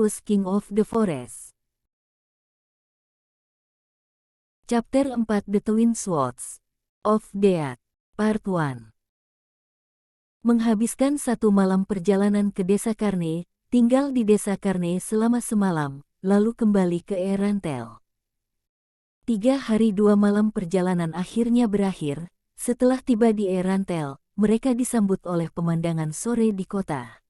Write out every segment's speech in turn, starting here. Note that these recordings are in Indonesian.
Virtuous King of the Forest. Chapter 4 The Twin Swords of Death Part 1. Menghabiskan satu malam perjalanan ke Desa Karne, tinggal di Desa Karne selama semalam, lalu kembali ke Erantel. 3 hari 2 malam perjalanan akhirnya berakhir. Setelah tiba di Erantel, mereka disambut oleh pemandangan sore di kota.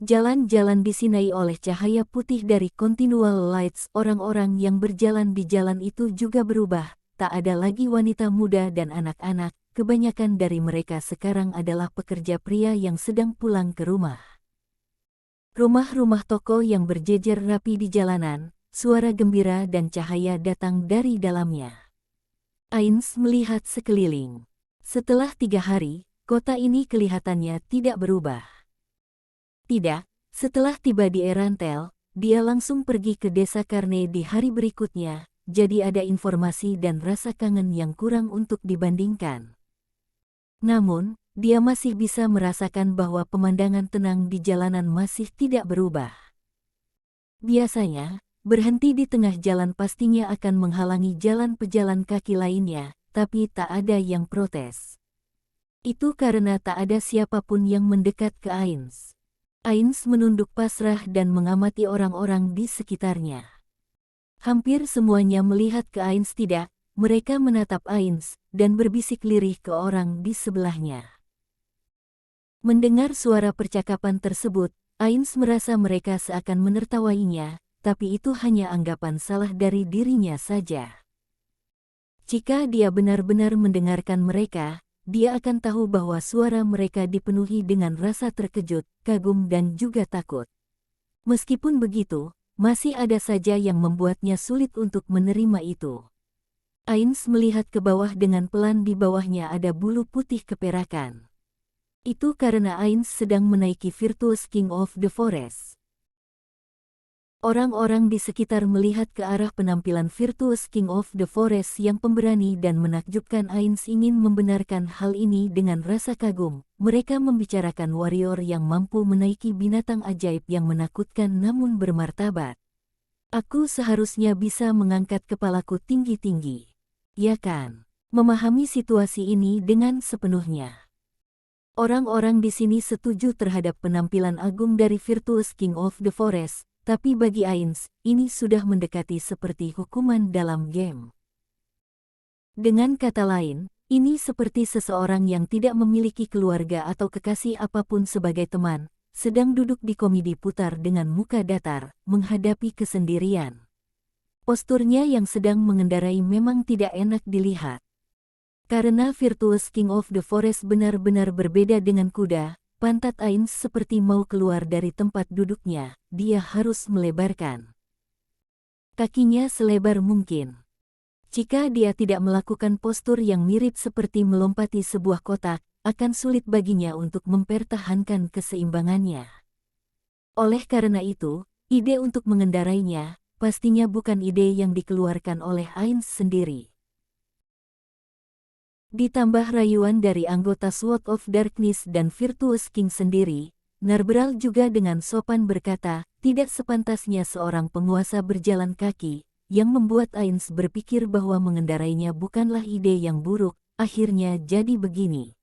Jalan-jalan disinai oleh cahaya putih dari continual lights. Orang-orang yang berjalan di jalan itu juga berubah. Tak ada lagi wanita muda dan anak-anak. Kebanyakan dari mereka sekarang adalah pekerja pria yang sedang pulang ke rumah. Rumah-rumah toko yang berjejer rapi di jalanan. Suara gembira dan cahaya datang dari dalamnya. Ains melihat sekeliling. Setelah 3 hari, kota ini kelihatannya tidak berubah. Tidak, setelah tiba di Erantel, dia langsung pergi ke Desa Karne di hari berikutnya, jadi ada informasi dan rasa kangen yang kurang untuk dibandingkan. Namun, dia masih bisa merasakan bahwa pemandangan tenang di jalanan masih tidak berubah. Biasanya, berhenti di tengah jalan pastinya akan menghalangi jalan pejalan kaki lainnya, tapi tak ada yang protes. Itu karena tak ada siapapun yang mendekat ke Ains. Ains menunduk pasrah dan mengamati orang-orang di sekitarnya. Hampir semuanya melihat ke Ains. Tidak, mereka menatap Ains dan berbisik lirih ke orang di sebelahnya. Mendengar suara percakapan tersebut, Ains merasa mereka seakan menertawainya, tapi itu hanya anggapan salah dari dirinya saja. Jika dia benar-benar mendengarkan mereka, dia akan tahu bahwa suara mereka dipenuhi dengan rasa terkejut, kagum dan juga takut. Meskipun begitu, masih ada saja yang membuatnya sulit untuk menerima itu. Ains melihat ke bawah dengan pelan. Di bawahnya ada bulu putih keperakan. Itu karena Ains sedang menaiki Virtuous King of the Forest. Orang-orang di sekitar melihat ke arah penampilan Virtuous King of the Forest yang pemberani dan menakjubkan. Ains ingin membenarkan hal ini dengan rasa kagum. Mereka membicarakan warrior yang mampu menaiki binatang ajaib yang menakutkan namun bermartabat. Aku seharusnya bisa mengangkat kepalaku tinggi-tinggi. Ya kan? Memahami situasi ini dengan sepenuhnya. Orang-orang di sini setuju terhadap penampilan agung dari Virtuous King of the Forest. Tapi bagi Ains, ini sudah mendekati seperti hukuman dalam game. Dengan kata lain, ini seperti seseorang yang tidak memiliki keluarga atau kekasih apapun sebagai teman, sedang duduk di komedi putar dengan muka datar, menghadapi kesendirian. Posturnya yang sedang mengendarai memang tidak enak dilihat. Karena Virtuous King of the Forest benar-benar berbeda dengan kuda, pantat Ains seperti mau keluar dari tempat duduknya. Dia harus melebarkan kakinya selebar mungkin. Jika dia tidak melakukan postur yang mirip seperti melompati sebuah kotak, akan sulit baginya untuk mempertahankan keseimbangannya. Oleh karena itu, ide untuk mengendarainya pastinya bukan ide yang dikeluarkan oleh Ains sendiri. Ditambah rayuan dari anggota Sword of Darkness dan Virtuous King sendiri, Narbral juga dengan sopan berkata, tidak sepantasnya seorang penguasa berjalan kaki, yang membuat Ains berpikir bahwa mengendarainya bukanlah ide yang buruk. Akhirnya jadi begini.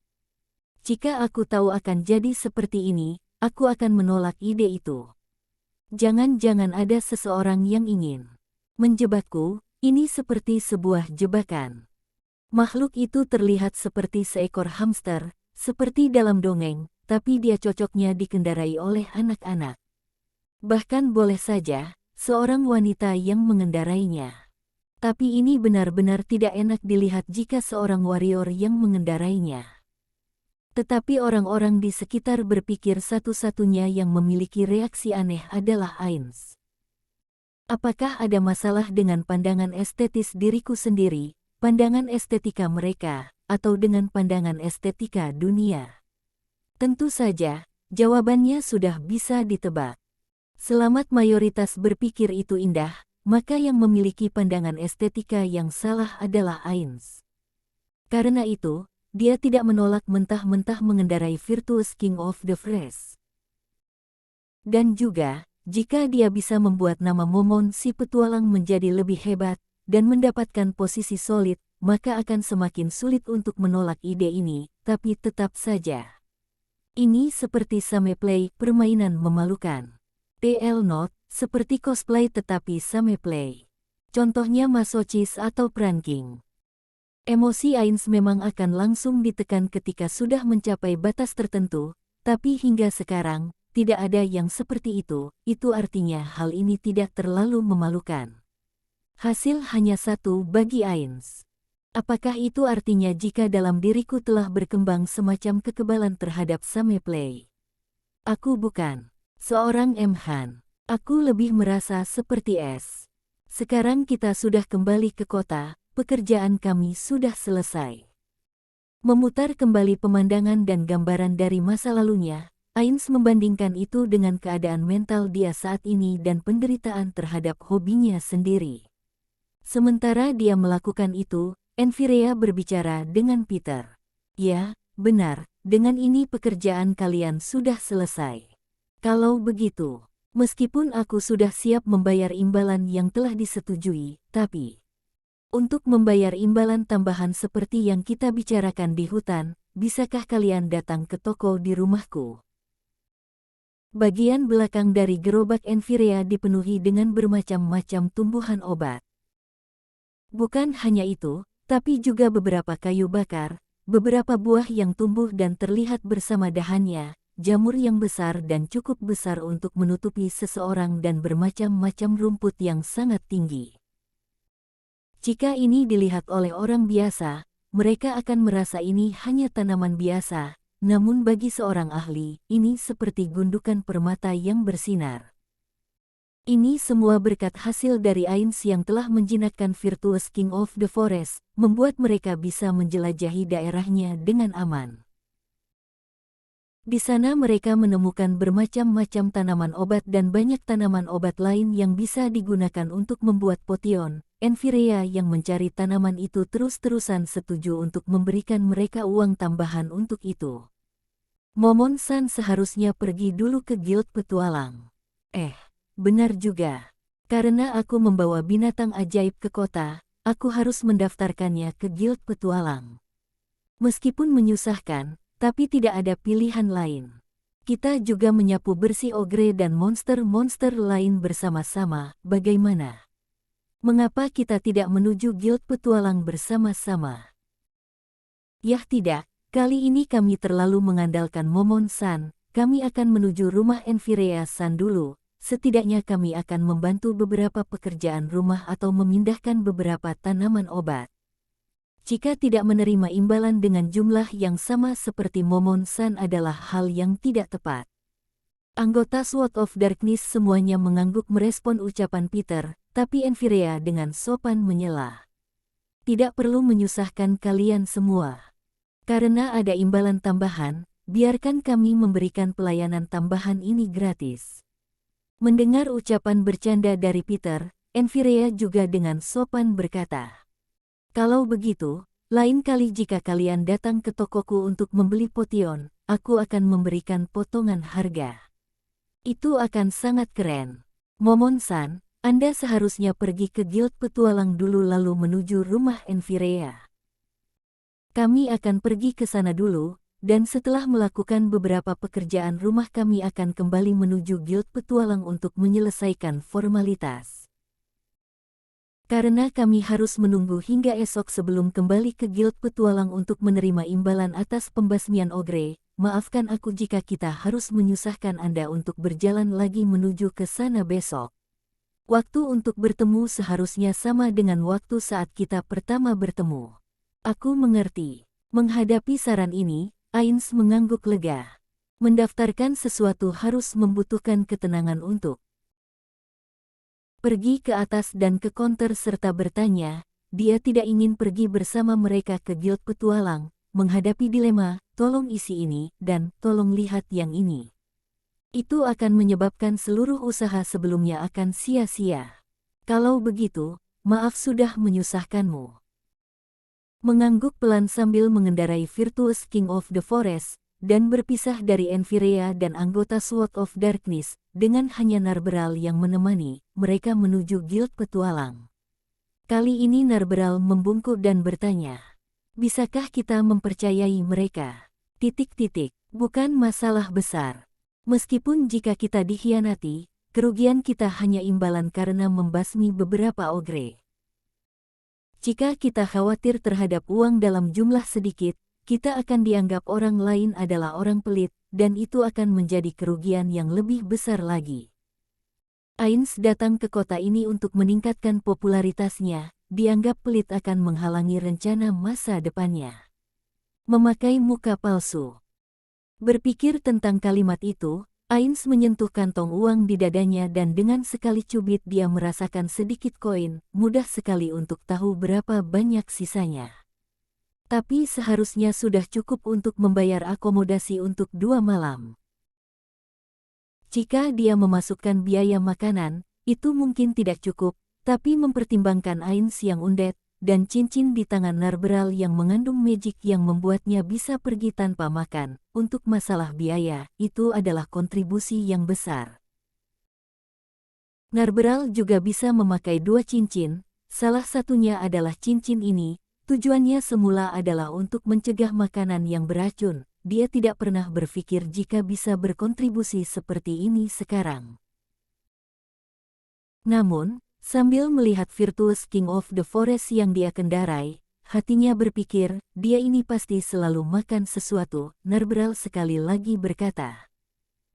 Jika aku tahu akan jadi seperti ini, aku akan menolak ide itu. Jangan-jangan ada seseorang yang ingin menjebakku. Ini seperti sebuah jebakan. Makhluk itu terlihat seperti seekor hamster, seperti dalam dongeng, tapi dia cocoknya dikendarai oleh anak-anak. Bahkan boleh saja, seorang wanita yang mengendarainya. Tapi ini benar-benar tidak enak dilihat jika seorang warrior yang mengendarainya. Tetapi orang-orang di sekitar berpikir satu-satunya yang memiliki reaksi aneh adalah Ains. Apakah ada masalah dengan pandangan estetis diriku sendiri, pandangan estetika mereka, atau dengan pandangan estetika dunia? Tentu saja, jawabannya sudah bisa ditebak. Selamat mayoritas berpikir itu indah, maka yang memiliki pandangan estetika yang salah adalah Ains. Karena itu, dia tidak menolak mentah-mentah mengendarai Virtuous King of the Forest. Dan juga, jika dia bisa membuat nama Momon si petualang menjadi lebih hebat, dan mendapatkan posisi solid, maka akan semakin sulit untuk menolak ide ini, tapi tetap saja. Ini seperti sameplay, permainan memalukan. TL Not, seperti cosplay tetapi sameplay. Contohnya masochis atau pranking. Emosi Ains memang akan langsung ditekan ketika sudah mencapai batas tertentu, tapi hingga sekarang, tidak ada yang seperti itu artinya hal ini tidak terlalu memalukan. Hasil hanya satu bagi Ains. Apakah itu artinya jika dalam diriku telah berkembang semacam kekebalan terhadap sameplay? Aku bukan seorang M-Han. Aku lebih merasa seperti S. Sekarang kita sudah kembali ke kota, pekerjaan kami sudah selesai. Memutar kembali pemandangan dan gambaran dari masa lalunya, Ains membandingkan itu dengan keadaan mental dia saat ini dan penderitaan terhadap hobinya sendiri. Sementara dia melakukan itu, Enfirea berbicara dengan Peter. Ya, benar, dengan ini pekerjaan kalian sudah selesai. Kalau begitu, meskipun aku sudah siap membayar imbalan yang telah disetujui, tapi untuk membayar imbalan tambahan seperti yang kita bicarakan di hutan, bisakah kalian datang ke toko di rumahku? Bagian belakang dari gerobak Enfirea dipenuhi dengan bermacam-macam tumbuhan obat. Bukan hanya itu, tapi juga beberapa kayu bakar, beberapa buah yang tumbuh dan terlihat bersama dahannya, jamur yang besar dan cukup besar untuk menutupi seseorang dan bermacam-macam rumput yang sangat tinggi. Jika ini dilihat oleh orang biasa, mereka akan merasa ini hanya tanaman biasa, namun bagi seorang ahli, ini seperti gundukan permata yang bersinar. Ini semua berkat hasil dari Ains yang telah menjinakkan Virtuous King of the Forest, membuat mereka bisa menjelajahi daerahnya dengan aman. Di sana mereka menemukan bermacam-macam tanaman obat dan banyak tanaman obat lain yang bisa digunakan untuk membuat potion. Enfirea yang mencari tanaman itu terus-terusan setuju untuk memberikan mereka uang tambahan untuk itu. Momon-san seharusnya pergi dulu ke Guild Petualang. Benar juga. Karena aku membawa binatang ajaib ke kota, aku harus mendaftarkannya ke Guild Petualang. Meskipun menyusahkan, tapi tidak ada pilihan lain. Kita juga menyapu bersih ogre dan monster-monster lain bersama-sama, bagaimana? Mengapa kita tidak menuju Guild Petualang bersama-sama? Yah tidak, kali ini kami terlalu mengandalkan Momon-san, kami akan menuju rumah Enfirea-san dulu. Setidaknya kami akan membantu beberapa pekerjaan rumah atau memindahkan beberapa tanaman obat. Jika tidak menerima imbalan dengan jumlah yang sama seperti Momon-san adalah hal yang tidak tepat. Anggota Sword of Darkness semuanya mengangguk merespon ucapan Peter, tapi Enfirea dengan sopan menyela. Tidak perlu menyusahkan kalian semua. Karena ada imbalan tambahan, biarkan kami memberikan pelayanan tambahan ini gratis. Mendengar ucapan bercanda dari Peter, Enfirea juga dengan sopan berkata, "Kalau begitu, lain kali jika kalian datang ke tokoku untuk membeli potion, aku akan memberikan potongan harga. Itu akan sangat keren. Momon-san, Anda seharusnya pergi ke Guild Petualang dulu lalu menuju rumah Enfirea. Kami akan pergi ke sana dulu. Dan setelah melakukan beberapa pekerjaan rumah kami akan kembali menuju Guild Petualang untuk menyelesaikan formalitas. Karena kami harus menunggu hingga esok sebelum kembali ke Guild Petualang untuk menerima imbalan atas pembasmian ogre, maafkan aku jika kita harus menyusahkan Anda untuk berjalan lagi menuju ke sana besok. Waktu untuk bertemu seharusnya sama dengan waktu saat kita pertama bertemu. Aku mengerti. Menghadapi saran ini, Ains mengangguk lega. Mendaftarkan sesuatu harus membutuhkan ketenangan untuk pergi ke atas dan ke counter serta bertanya, dia tidak ingin pergi bersama mereka ke Guild Petualang, menghadapi dilema, tolong isi ini, dan tolong lihat yang ini. Itu akan menyebabkan seluruh usaha sebelumnya akan sia-sia. Kalau begitu, maaf sudah menyusahkanmu. Mengangguk pelan sambil mengendarai Virtuous King of the Forest, dan berpisah dari Enfirea dan anggota Sword of Darkness, dengan hanya Narberal yang menemani, mereka menuju Guild Petualang. Kali ini Narberal membungkuk dan bertanya, "Bisakah kita mempercayai mereka? Bukan masalah besar. Meskipun jika kita dikhianati, kerugian kita hanya imbalan karena membasmi beberapa ogre. Jika kita khawatir terhadap uang dalam jumlah sedikit, kita akan dianggap orang lain adalah orang pelit, dan itu akan menjadi kerugian yang lebih besar lagi." Ainz datang ke kota ini untuk meningkatkan popularitasnya, dianggap pelit akan menghalangi rencana masa depannya. Memakai muka palsu. Berpikir tentang kalimat itu, Ainz menyentuh kantong uang di dadanya dan dengan sekali cubit dia merasakan sedikit koin, mudah sekali untuk tahu berapa banyak sisanya. Tapi seharusnya sudah cukup untuk membayar akomodasi untuk 2 malam. Jika dia memasukkan biaya makanan, itu mungkin tidak cukup, tapi mempertimbangkan Ainz yang undet, dan cincin di tangan Narberal yang mengandung magic yang membuatnya bisa pergi tanpa makan, untuk masalah biaya, itu adalah kontribusi yang besar. Narberal juga bisa memakai 2 cincin, salah satunya adalah cincin ini. Tujuannya semula adalah untuk mencegah makanan yang beracun. Dia tidak pernah berpikir jika bisa berkontribusi seperti ini sekarang. Namun, sambil melihat Virtuous King of the Forest yang dia kendarai, hatinya berpikir, dia ini pasti selalu makan sesuatu. Narberal sekali lagi berkata,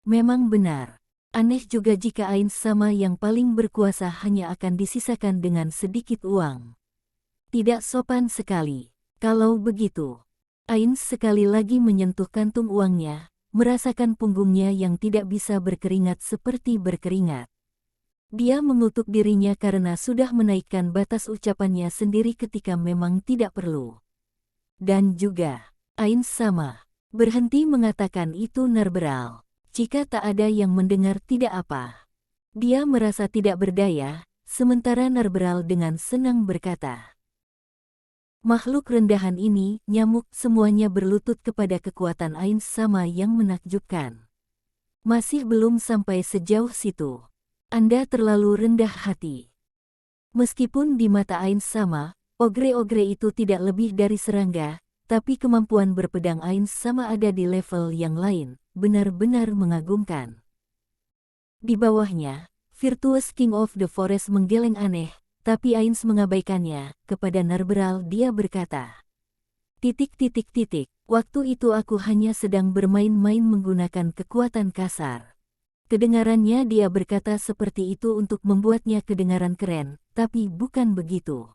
"Memang benar. Aneh juga jika Ainz sama yang paling berkuasa hanya akan disisakan dengan sedikit uang. Tidak sopan sekali. Kalau begitu." Ainz sekali lagi menyentuh kantung uangnya, merasakan punggungnya yang tidak bisa berkeringat seperti berkeringat. Dia mengutuk dirinya karena sudah menaikkan batas ucapannya sendiri ketika memang tidak perlu. Dan juga, Ainz sama. Berhenti mengatakan itu Narberal. Jika tak ada yang mendengar tidak apa. Dia merasa tidak berdaya, sementara Narberal dengan senang berkata, "Makhluk rendahan ini, nyamuk, semuanya berlutut kepada kekuatan Ainz sama yang menakjubkan. Masih belum sampai sejauh situ. Anda terlalu rendah hati." Meskipun di mata Ainz sama, ogre-ogre itu tidak lebih dari serangga, tapi kemampuan berpedang Ainz sama ada di level yang lain, benar-benar mengagumkan. Di bawahnya, Virtuous King of the Forest menggeleng aneh, tapi Ainz mengabaikannya. Kepada Narberal dia berkata, "Waktu itu aku hanya sedang bermain-main menggunakan kekuatan kasar." Kedengarannya dia berkata seperti itu untuk membuatnya kedengaran keren, tapi bukan begitu.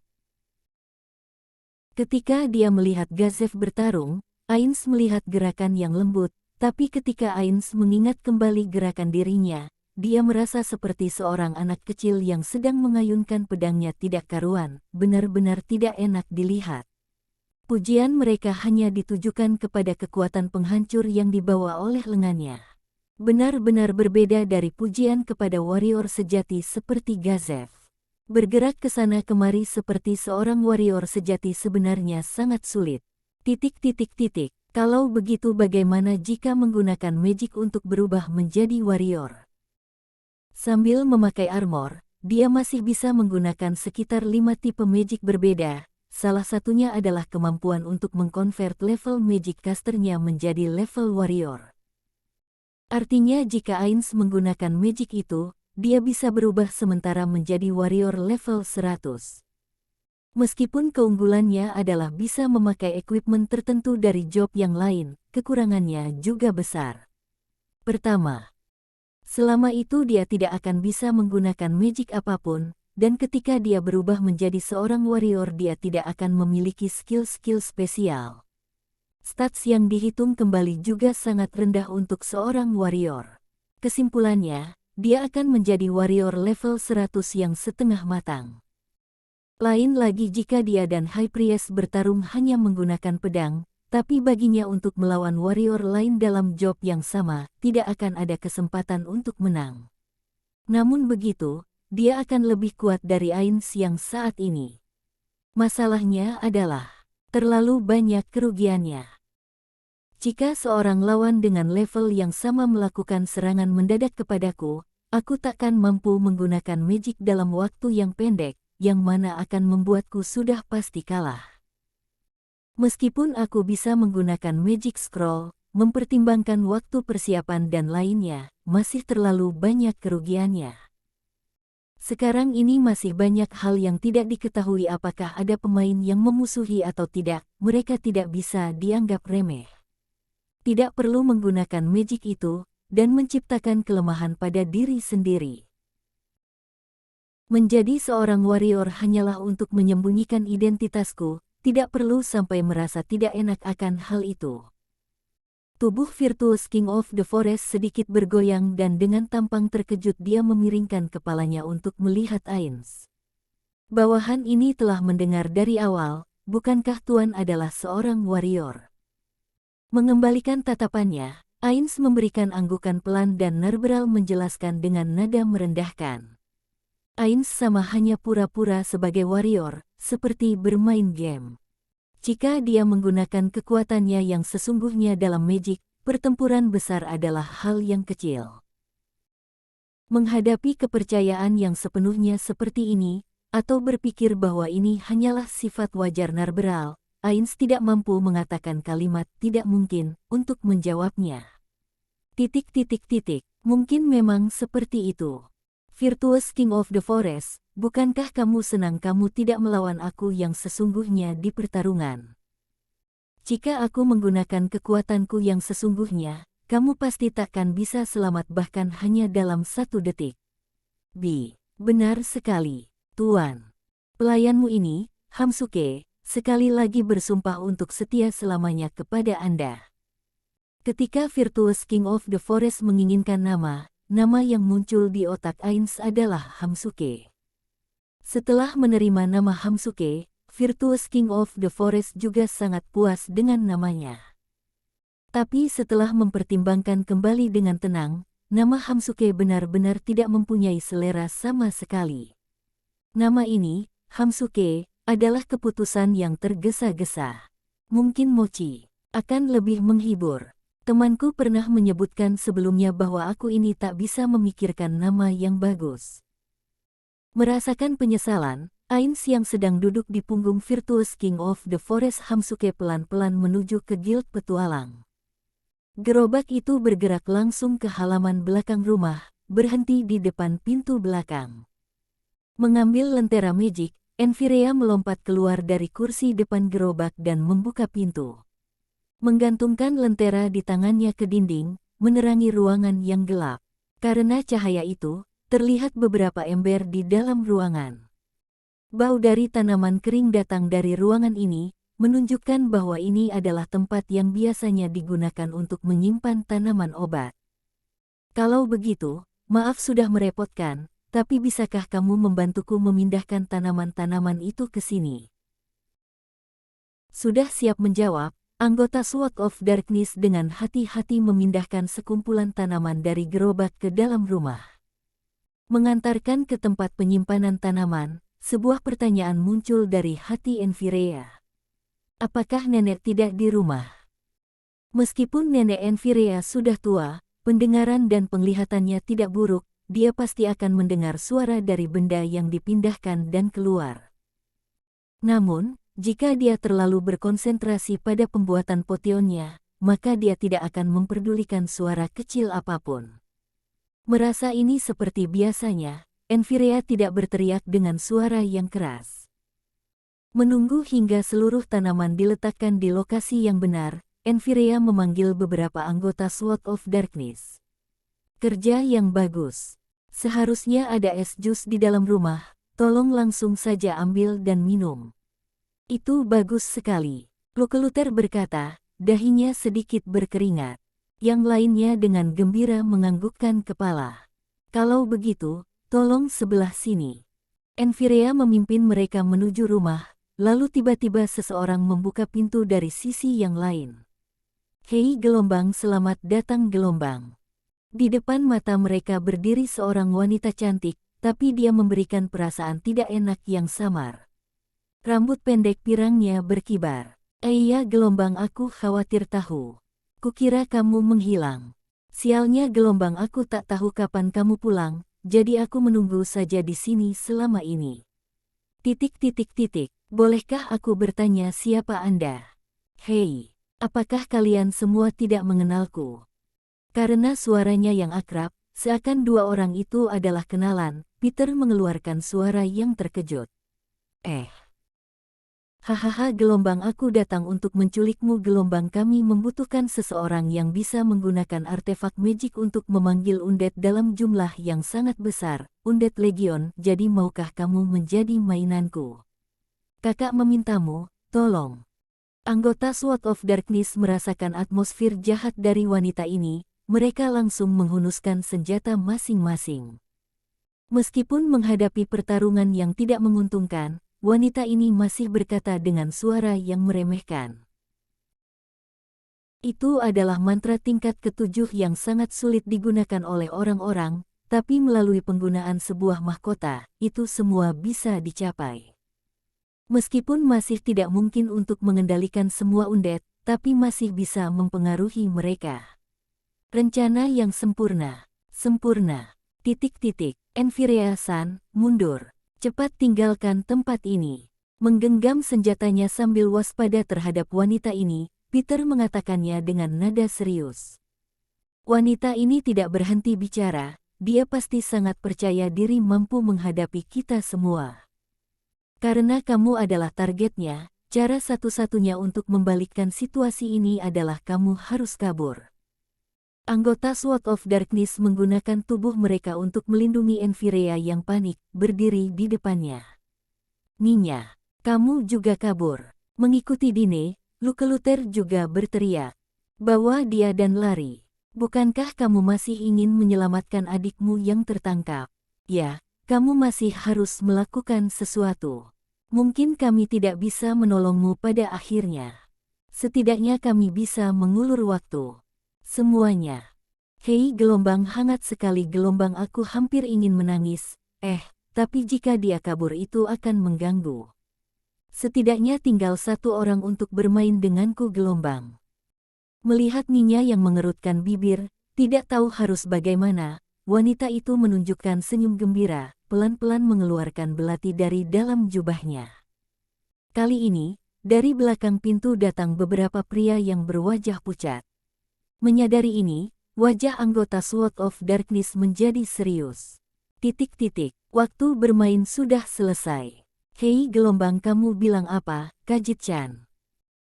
Ketika dia melihat Gazef bertarung, Ainz melihat gerakan yang lembut, tapi ketika Ainz mengingat kembali gerakan dirinya, dia merasa seperti seorang anak kecil yang sedang mengayunkan pedangnya tidak karuan, benar-benar tidak enak dilihat. Pujian mereka hanya ditujukan kepada kekuatan penghancur yang dibawa oleh lengannya. Benar-benar berbeda dari pujian kepada warrior sejati seperti Gazef. Bergerak ke sana kemari seperti seorang warrior sejati sebenarnya sangat sulit. Kalau begitu bagaimana jika menggunakan magic untuk berubah menjadi warrior? Sambil memakai armor, dia masih bisa menggunakan sekitar 5 tipe magic berbeda. Salah satunya adalah kemampuan untuk mengkonvert level magic casternya menjadi level warrior. Artinya jika Ainz menggunakan magic itu, dia bisa berubah sementara menjadi warrior level 100. Meskipun keunggulannya adalah bisa memakai equipment tertentu dari job yang lain, kekurangannya juga besar. Pertama, selama itu dia tidak akan bisa menggunakan magic apapun, dan ketika dia berubah menjadi seorang warrior dia tidak akan memiliki skill-skill spesial. Stats yang dihitung kembali juga sangat rendah untuk seorang warrior. Kesimpulannya, dia akan menjadi warrior level 100 yang setengah matang. Lain lagi jika dia dan High Priest bertarung hanya menggunakan pedang, tapi baginya untuk melawan warrior lain dalam job yang sama, tidak akan ada kesempatan untuk menang. Namun begitu, dia akan lebih kuat dari Ainz yang saat ini. Masalahnya adalah, terlalu banyak kerugiannya. Jika seorang lawan dengan level yang sama melakukan serangan mendadak kepadaku, aku takkan mampu menggunakan magic dalam waktu yang pendek, yang mana akan membuatku sudah pasti kalah. Meskipun aku bisa menggunakan magic scroll, mempertimbangkan waktu persiapan dan lainnya, masih terlalu banyak kerugiannya. Sekarang ini masih banyak hal yang tidak diketahui, apakah ada pemain yang memusuhi atau tidak, mereka tidak bisa dianggap remeh. Tidak perlu menggunakan magic itu, dan menciptakan kelemahan pada diri sendiri. Menjadi seorang warrior hanyalah untuk menyembunyikan identitasku, tidak perlu sampai merasa tidak enak akan hal itu. Tubuh Virtuous King of the Forest sedikit bergoyang dan dengan tampang terkejut dia memiringkan kepalanya untuk melihat Ainz. Bawahan ini telah mendengar dari awal, bukankah Tuan adalah seorang warrior? Mengembalikan tatapannya, Ainz memberikan anggukan pelan dan Narberal menjelaskan dengan nada merendahkan. Ainz sama hanya pura-pura sebagai warrior, seperti bermain game. Jika dia menggunakan kekuatannya yang sesungguhnya dalam magic, pertempuran besar adalah hal yang kecil. Menghadapi kepercayaan yang sepenuhnya seperti ini, atau berpikir bahwa ini hanyalah sifat wajar Narberal, Ainz tidak mampu mengatakan kalimat tidak mungkin untuk menjawabnya. Mungkin memang seperti itu. Virtuous King of the Forest, bukankah kamu senang kamu tidak melawan aku yang sesungguhnya di pertarungan? Jika aku menggunakan kekuatanku yang sesungguhnya, kamu pasti takkan bisa selamat bahkan hanya dalam 1 detik. Benar sekali, Tuan. Pelayanmu ini, Hamsuke, sekali lagi bersumpah untuk setia selamanya kepada Anda. Ketika Virtuous King of the Forest menginginkan nama yang muncul di otak Ainz adalah Hamsuke. Setelah menerima nama Hamsuke, Virtuous King of the Forest juga sangat puas dengan namanya. Tapi setelah mempertimbangkan kembali dengan tenang, nama Hamsuke benar-benar tidak mempunyai selera sama sekali. Nama ini, Hamsuke, adalah keputusan yang tergesa-gesa. Mungkin Mochi akan lebih menghibur. Temanku pernah menyebutkan sebelumnya bahwa aku ini tak bisa memikirkan nama yang bagus. Merasakan penyesalan, Ainz yang sedang duduk di punggung Virtuous King of the Forest Hamsuke pelan-pelan menuju ke Guild Petualang. Gerobak itu bergerak langsung ke halaman belakang rumah, berhenti di depan pintu belakang. Mengambil lentera magic, Enfirea melompat keluar dari kursi depan gerobak dan membuka pintu. Menggantungkan lentera di tangannya ke dinding, menerangi ruangan yang gelap. Karena cahaya itu, terlihat beberapa ember di dalam ruangan. Bau dari tanaman kering datang dari ruangan ini, menunjukkan bahwa ini adalah tempat yang biasanya digunakan untuk menyimpan tanaman obat. Kalau begitu, maaf sudah merepotkan, tapi bisakah kamu membantuku memindahkan tanaman-tanaman itu ke sini? Sudah siap menjawab, anggota Sword of Darkness dengan hati-hati memindahkan sekumpulan tanaman dari gerobak ke dalam rumah. Mengantarkan ke tempat penyimpanan tanaman, sebuah pertanyaan muncul dari hati Enfirea. Apakah nenek tidak di rumah? Meskipun nenek Enfirea sudah tua, pendengaran dan penglihatannya tidak buruk, dia pasti akan mendengar suara dari benda yang dipindahkan dan keluar. Namun, jika dia terlalu berkonsentrasi pada pembuatan potionnya, maka dia tidak akan memperdulikan suara kecil apapun. Merasa ini seperti biasanya, Enfirea tidak berteriak dengan suara yang keras. Menunggu hingga seluruh tanaman diletakkan di lokasi yang benar, Enfirea memanggil beberapa anggota Sword of Darkness. Kerja yang bagus. Seharusnya ada es jus di dalam rumah, tolong langsung saja ambil dan minum. Itu bagus sekali. Lukeluter berkata, dahinya sedikit berkeringat. Yang lainnya dengan gembira menganggukkan kepala. Kalau begitu, tolong sebelah sini. Enfirea memimpin mereka menuju rumah, lalu tiba-tiba seseorang membuka pintu dari sisi yang lain. Hei gelombang, selamat datang gelombang. Di depan mata mereka berdiri seorang wanita cantik, tapi dia memberikan perasaan tidak enak yang samar. Rambut pendek pirangnya berkibar. Iya gelombang, aku khawatir tahu. Kukira kamu menghilang. Sialnya gelombang, aku tak tahu kapan kamu pulang, jadi aku menunggu saja di sini selama ini. Bolehkah aku bertanya siapa Anda? Hei, apakah kalian semua tidak mengenalku? Karena suaranya yang akrab, seakan dua orang itu adalah kenalan, Peter mengeluarkan suara yang terkejut. Hahaha, gelombang, aku datang untuk menculikmu. Gelombang, kami membutuhkan seseorang yang bisa menggunakan artefak magic untuk memanggil undead dalam jumlah yang sangat besar, undead legion, jadi maukah kamu menjadi mainanku? Kakak memintamu, tolong. Anggota Sword of Darkness merasakan atmosfer jahat dari wanita ini, mereka langsung menghunuskan senjata masing-masing. Meskipun menghadapi pertarungan yang tidak menguntungkan, wanita ini masih berkata dengan suara yang meremehkan. Itu adalah mantra tingkat ke-7 yang sangat sulit digunakan oleh orang-orang, tapi melalui penggunaan sebuah mahkota, itu semua bisa dicapai. Meskipun masih tidak mungkin untuk mengendalikan semua undead, tapi masih bisa mempengaruhi mereka. Rencana yang sempurna. Enfirea-san, mundur. Cepat tinggalkan tempat ini. Menggenggam senjatanya sambil waspada terhadap wanita ini, Peter mengatakannya dengan nada serius. Wanita ini tidak berhenti bicara, dia pasti sangat percaya diri mampu menghadapi kita semua. Karena kamu adalah targetnya, cara satu-satunya untuk membalikkan situasi ini adalah kamu harus kabur. Anggota Sword of Darkness menggunakan tubuh mereka untuk melindungi Enfirea yang panik, berdiri di depannya. Ninya, kamu juga kabur. Mengikuti Dine, Lukeluter juga berteriak. Bawa dia dan lari. Bukankah kamu masih ingin menyelamatkan adikmu yang tertangkap? Ya, kamu masih harus melakukan sesuatu. Mungkin kami tidak bisa menolongmu pada akhirnya. Setidaknya kami bisa mengulur waktu. Semuanya. Hei, gelombang, hangat sekali gelombang, aku hampir ingin menangis. Tapi jika dia kabur itu akan mengganggu. Setidaknya tinggal satu orang untuk bermain denganku, gelombang. Melihat Ninya yang mengerutkan bibir, tidak tahu harus bagaimana, wanita itu menunjukkan senyum gembira, pelan-pelan mengeluarkan belati dari dalam jubahnya. Kali ini, dari belakang pintu datang beberapa pria yang berwajah pucat. Menyadari ini, wajah anggota Sword of Darkness menjadi serius. Waktu bermain sudah selesai. Hei, gelombang, kamu bilang apa, Kajit-chan?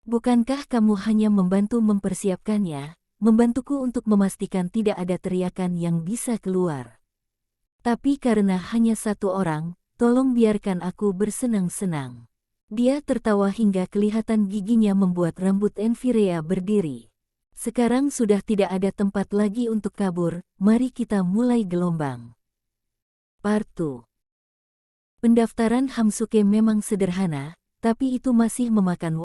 Bukankah kamu hanya membantu mempersiapkannya, membantuku untuk memastikan tidak ada teriakan yang bisa keluar? Tapi karena hanya satu orang, tolong biarkan aku bersenang-senang. Dia tertawa hingga kelihatan giginya membuat rambut Enfirea berdiri. Sekarang sudah tidak ada tempat lagi untuk kabur, mari kita mulai, gelombang. Part 2. Pendaftaran Hamsuke memang sederhana, tapi itu masih memakan